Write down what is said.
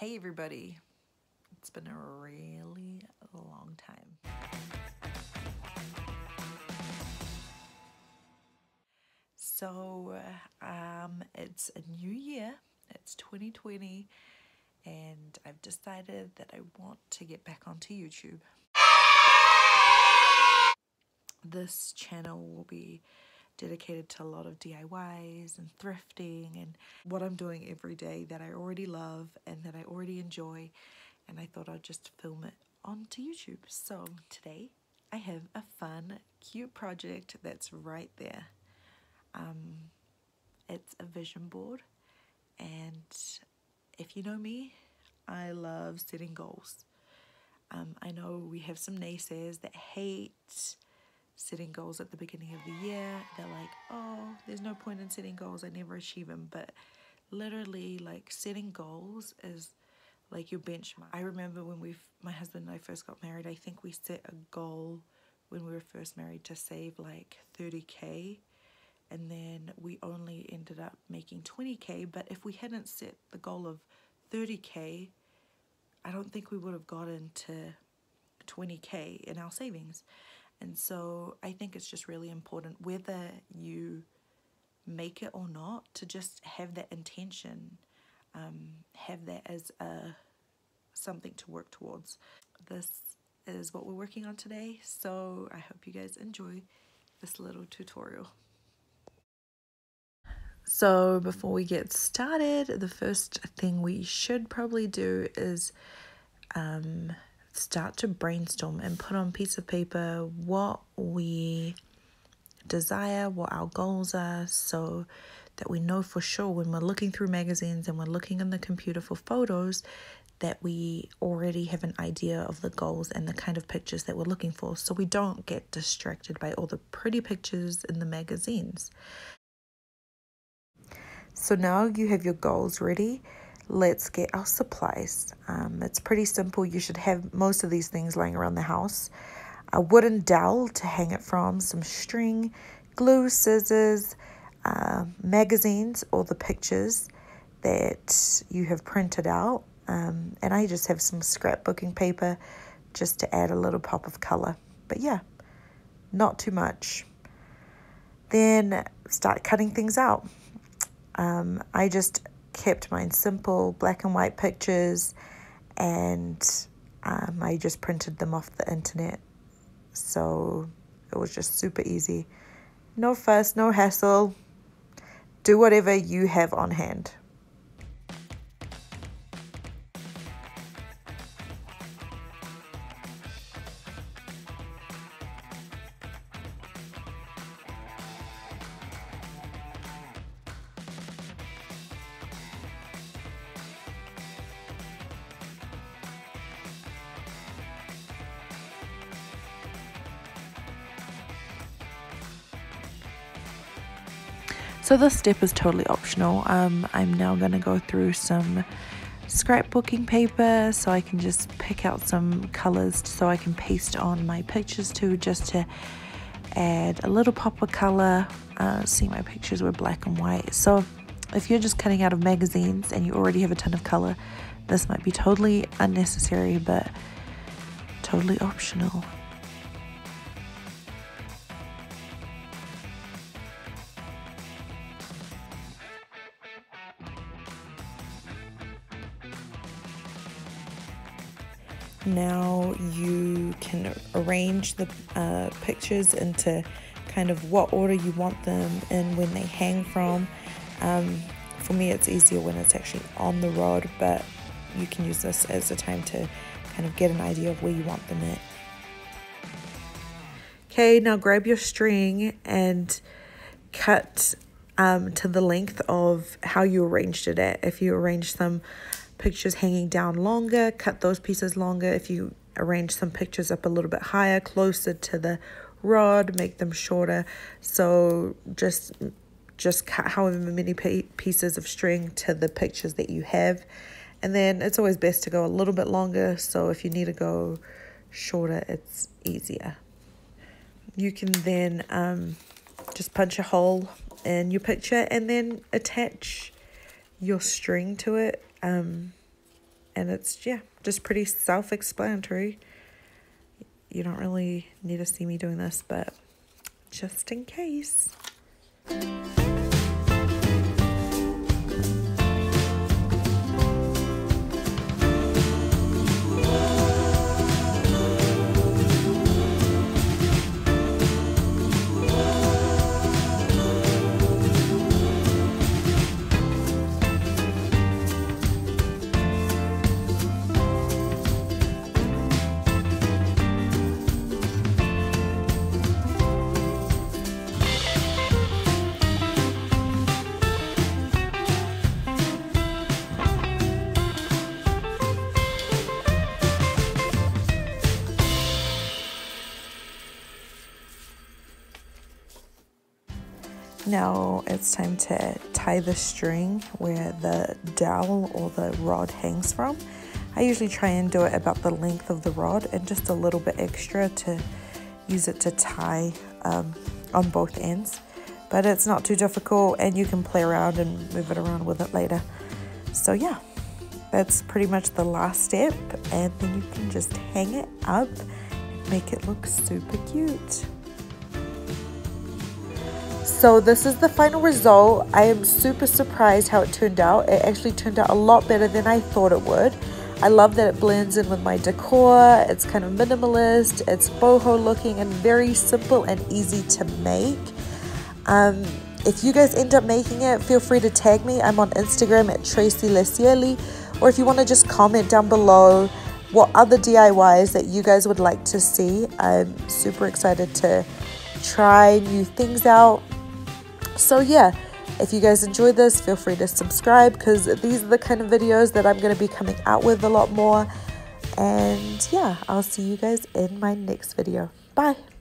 Hey everybody, it's been a really long time. So, it's a new year, it's 2020, and I've decided that I want to get back onto YouTube. This channel will be dedicated to a lot of DIYs and thrifting and what I'm doing every day that I already love and that I already enjoy, and I thought I'd just film it onto YouTube. So today I have a fun, cute project that's right there. It's a vision board, and if you know me, I love setting goals. I know we have some naysayers that hate setting goals at the beginning of the year. They're like, oh, there's no point in setting goals, I never achieve them. But literally, like, setting goals is like your benchmark. I remember when my husband and I first got married, I think we set a goal when we were first married to save like 30K, and then we only ended up making 20K. But if we hadn't set the goal of 30K, I don't think we would have gotten to 20K in our savings. And so I think it's just really important, whether you make it or not, to just have that intention, have that as something to work towards. This is what we're working on today, so I hope you guys enjoy this little tutorial. So before we get started, the first thing we should probably do is start to brainstorm and put on a piece of paper what we desire, what our goals are, so that we know for sure when we're looking through magazines and we're looking on the computer for photos that we already have an idea of the goals and the kind of pictures that we're looking for, so we don't get distracted by all the pretty pictures in the magazines. So now you have your goals ready. Let's get our supplies. It's pretty simple. You should have most of these things lying around the house. A wooden dowel to hang it from, some string, glue, scissors, magazines, or the pictures that you have printed out. And I just have some scrapbooking paper just to add a little pop of color. But yeah, not too much. Then start cutting things out. I just kept mine simple, black and white pictures, and I just printed them off the internet. So it was just super easy. No fuss, no hassle. Do whatever you have on hand. So this step is totally optional. I'm now going to go through some scrapbooking paper so I can just pick out some colors so I can paste on my pictures too, just to add a little pop of color. See, my pictures were black and white. So if you're just cutting out of magazines and you already have a ton of color, this might be totally unnecessary, but totally optional. Now you can arrange the pictures into kind of what order you want them in when they hang from. For me, it's easier when it's actually on the rod, but you can use this as a time to kind of get an idea of where you want them at. Okay, now grab your string and cut to the length of how you arranged it at. If you arrange some pictures hanging down longer, cut those pieces longer. If you arrange some pictures up a little bit higher, closer to the rod, make them shorter. So just cut however many pieces of string to the pictures that you have. And then it's always best to go a little bit longer, so if you need to go shorter, it's easier. You can then just punch a hole in your picture and then attach your string to it. And And it's, yeah, just pretty self-explanatory. You don't really need to see me doing this, but just in case. Now it's time to tie the string where the dowel or the rod hangs from. I usually try and do it about the length of the rod and just a little bit extra to use it to tie on both ends. But it's not too difficult, and you can play around and move it around with it later. So yeah, that's pretty much the last step, and then you can just hang it up and make it look super cute. So this is the final result. I am super surprised how it turned out. It actually turned out a lot better than I thought it would. I love that it blends in with my decor. It's kind of minimalist, it's boho looking, and very simple and easy to make. If you guys end up making it, feel free to tag me. I'm on Instagram at Tracy Lesieli, or if you want to just comment down below what other DIYs that you guys would like to see. I'm super excited to try new things out. So yeah, if you guys enjoyed this, feel free to subscribe, because these are the kind of videos that I'm going to be coming out with a lot more. And yeah, I'll see you guys in my next video. Bye.